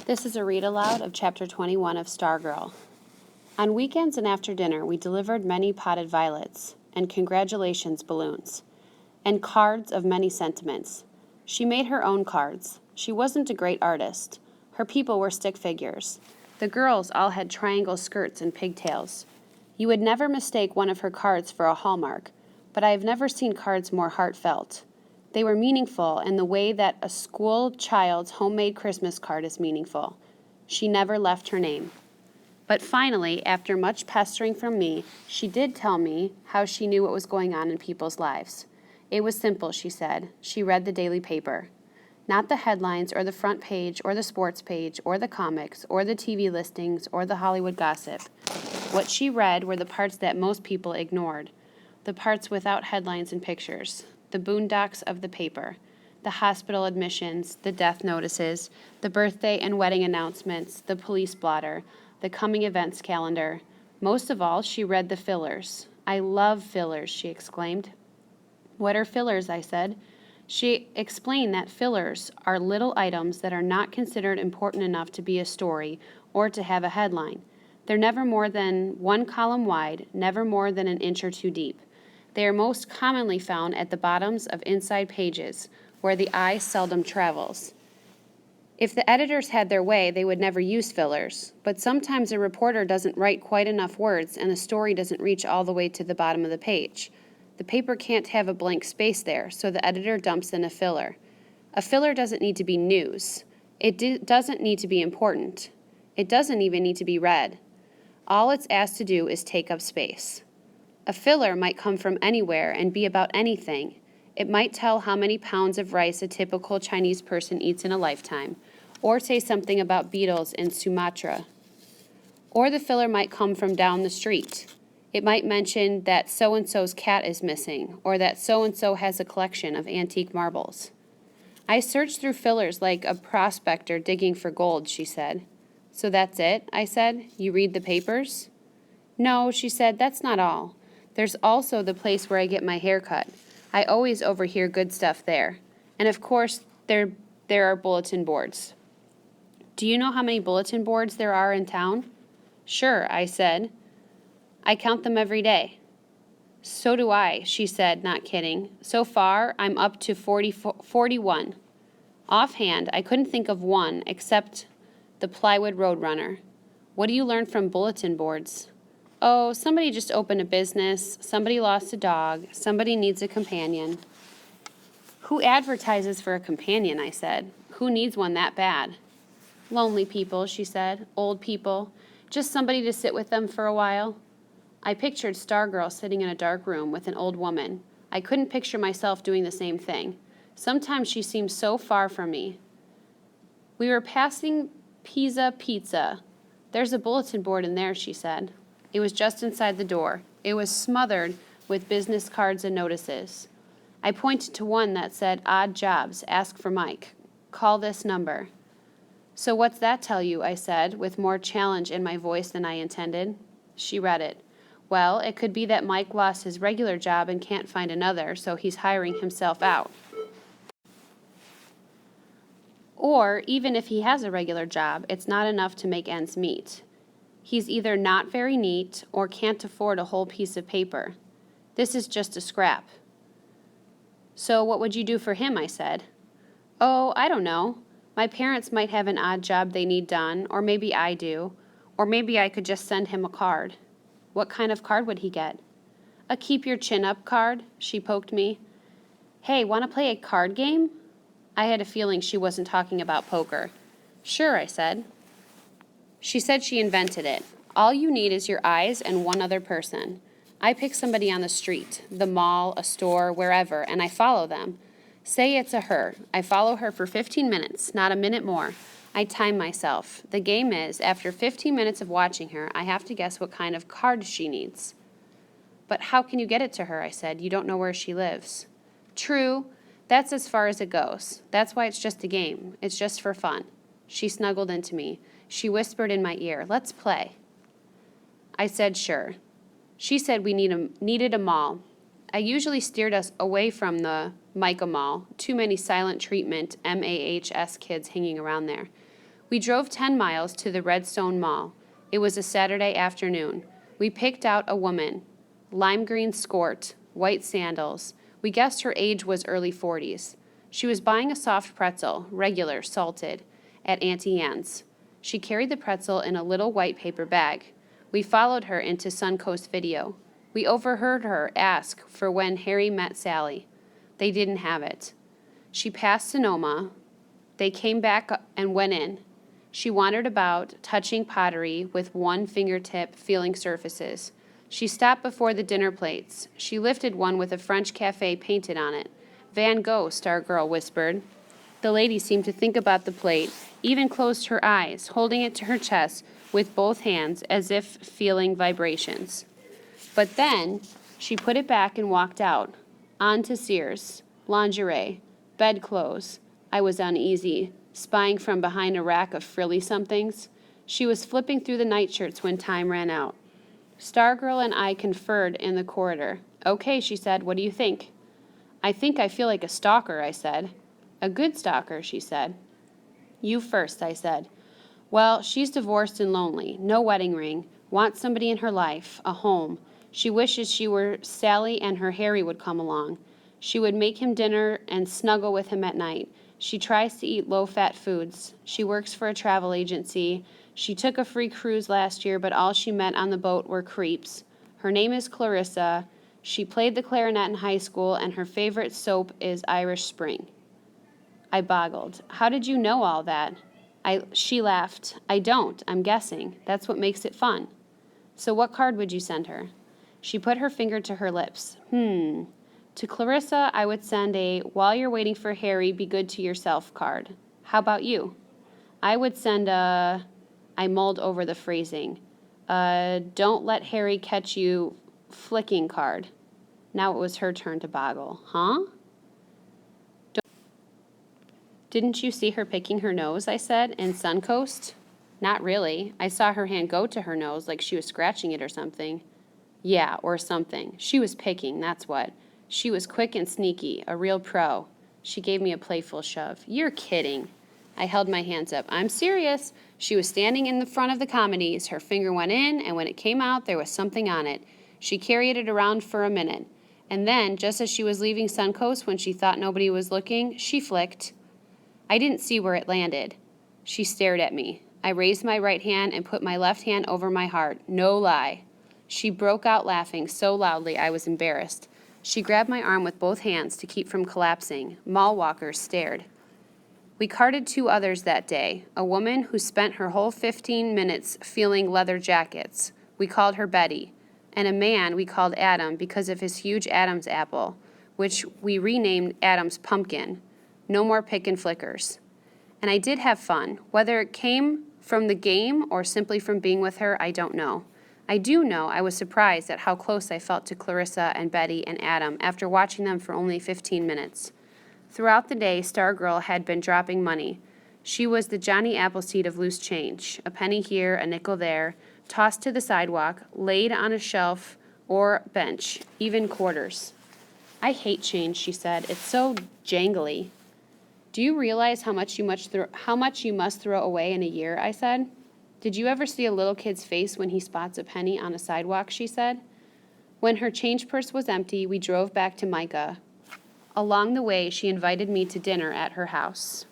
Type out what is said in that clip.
This is a read aloud of Chapter 21 of Stargirl. On weekends and after dinner, we delivered many potted violets, and congratulations balloons, and cards of many sentiments. She made her own cards. She wasn't a great artist. Her people were stick figures. The girls all had triangle skirts and pigtails. You would never mistake one of her cards for a hallmark, but I have never seen cards more heartfelt. They were meaningful in the way that a school child's homemade Christmas card is meaningful. She never left her name. But finally, after much pestering from me, she did tell me how she knew what was going on in people's lives. It was simple, she said. She read the daily paper. Not the headlines or the front page or the sports page or the comics or the TV listings or the Hollywood gossip. What she read were the parts that most people ignored, the parts without headlines and pictures, the boondocks of the paper, the hospital admissions, the death notices, the birthday and wedding announcements, the police blotter, the coming events calendar. Most of all, she read the fillers. I love fillers, she exclaimed. What are fillers? I said. She explained that fillers are little items that are not considered important enough to be a story or to have a headline. They're never more than 1 column wide, never more than an inch or 2 deep. They are most commonly found at the bottoms of inside pages, where the eye seldom travels. If the editors had their way, they would never use fillers, but sometimes a reporter doesn't write quite enough words and the story doesn't reach all the way to the bottom of the page. The paper can't have a blank space there, so the editor dumps in a filler. A filler doesn't need to be news. It doesn't need to be important. It doesn't even need to be read. All it's asked to do is take up space. A filler might come from anywhere and be about anything. It might tell how many pounds of rice a typical Chinese person eats in a lifetime, or say something about beetles in Sumatra. Or the filler might come from down the street. It might mention that so-and-so's cat is missing, or that so-and-so has a collection of antique marbles. I searched through fillers like a prospector digging for gold, she said. So that's it, I said. You read the papers? No, she said, that's not all. There's also the place where I get my hair cut. I always overhear good stuff there. And of course, there are bulletin boards. Do you know how many bulletin boards there are in town? Sure, I said. I count them every day. So do I, she said, not kidding. So far, I'm up to 41. Offhand, I couldn't think of one except the plywood roadrunner. What do you learn from bulletin boards? Oh, somebody just opened a business, somebody lost a dog, somebody needs a companion. Who advertises for a companion, I said. Who needs one that bad? Lonely people, she said. Old people. Just somebody to sit with them for a while. I pictured Stargirl sitting in a dark room with an old woman. I couldn't picture myself doing the same thing. Sometimes she seemed so far from me. We were passing Pizza. There's a bulletin board in there, she said. It was just inside the door. It was smothered with business cards and notices. I pointed to one that said, odd jobs, ask for Mike. Call this number. So what's that tell you, I said, with more challenge in my voice than I intended. She read it. Well, it could be that Mike lost his regular job and can't find another, so he's hiring himself out. Or, even if he has a regular job, it's not enough to make ends meet. He's either not very neat or can't afford a whole piece of paper. This is just a scrap. So what would you do for him, I said. Oh, I don't know. My parents might have an odd job they need done, or maybe I do. Or maybe I could just send him a card. What kind of card would he get? A keep your chin up card, she poked me. Hey, want to play a card game? I had a feeling she wasn't talking about poker. Sure, I said. She said she invented it. All you need is your eyes and one other person. I pick somebody on the street, the mall, a store, wherever, and I follow them. Say it's a her. I follow her for 15 minutes, not a minute more. I time myself. The game is, after 15 minutes of watching her, I have to guess what kind of card she needs. But how can you get it to her, I said. You don't know where she lives. True. That's as far as it goes. That's why it's just a game. It's just for fun. She snuggled into me. She whispered in my ear, let's play. I said sure. She said we needed a mall. I usually steered us away from the Micah Mall. Too many silent treatment MAHS kids hanging around there. We drove 10 miles to the Redstone Mall. It was a Saturday afternoon. We picked out a woman, lime green skirt, white sandals. We guessed her age was early 40s. She was buying a soft pretzel, regular, salted, at Auntie Anne's. She carried the pretzel in a little white paper bag. We followed her into Suncoast Video. We overheard her ask for when Harry met Sally. They didn't have it. She passed Sonoma. They came back and went in. She wandered about, touching pottery with one fingertip, feeling surfaces. She stopped before the dinner plates. She lifted one with a French cafe painted on it. Van Gogh, Stargirl whispered. The lady seemed to think about the plate, even closed her eyes, holding it to her chest with both hands as if feeling vibrations. But then she put it back and walked out. On to Sears, lingerie, bedclothes. I was uneasy, spying from behind a rack of frilly somethings. She was flipping through the nightshirts when time ran out. Stargirl and I conferred in the corridor. Okay, she said, what do you think? I think I feel like a stalker, I said. A good stalker, she said. You first, I said. Well, she's divorced and lonely, no wedding ring, wants somebody in her life, a home. She wishes she were Sally and her Harry would come along. She would make him dinner and snuggle with him at night. She tries to eat low-fat foods. She works for a travel agency. She took a free cruise last year, but all she met on the boat were creeps. Her name is Clarissa. She played the clarinet in high school, and her favorite soap is Irish Spring. I boggled. How did you know all that? She laughed. I don't. I'm guessing. That's what makes it fun. So what card would you send her? She put her finger to her lips. To Clarissa, I would send a while you're waiting for Harry, be good to yourself card. How about you? I would send a, I mulled over the phrasing, don't let Harry catch you flicking card. Now it was her turn to boggle. Huh? Didn't you see her picking her nose, I said, in Suncoast? Not really. I saw her hand go to her nose like she was scratching it or something. Yeah, or something. She was picking, that's what. She was quick and sneaky, a real pro. She gave me a playful shove. You're kidding. I held my hands up. I'm serious. She was standing in the front of the comedies. Her finger went in, and when it came out, there was something on it. She carried it around for a minute. And then, just as she was leaving Suncoast when she thought nobody was looking, she flicked. I didn't see where it landed. She stared at me. I raised my right hand and put my left hand over my heart. No lie. She broke out laughing so loudly I was embarrassed. She grabbed my arm with both hands to keep from collapsing. Mall walkers stared. We carted 2 others that day, a woman who spent her whole 15 minutes feeling leather jackets. We called her Betty. And a man we called Adam because of his huge Adam's apple, which we renamed Adam's pumpkin. No more pick and flickers. And I did have fun. Whether it came from the game or simply from being with her, I don't know. I do know I was surprised at how close I felt to Clarissa and Betty and Adam after watching them for only 15 minutes. Throughout the day, Stargirl had been dropping money. She was the Johnny Appleseed of loose change, a penny here, a nickel there, tossed to the sidewalk, laid on a shelf or bench, even quarters. I hate change, she said. It's so jangly. Do you realize how much you must throw away in a year, I said. Did you ever see a little kid's face when he spots a penny on a sidewalk, she said. When her change purse was empty, we drove back to Micah. Along the way, she invited me to dinner at her house.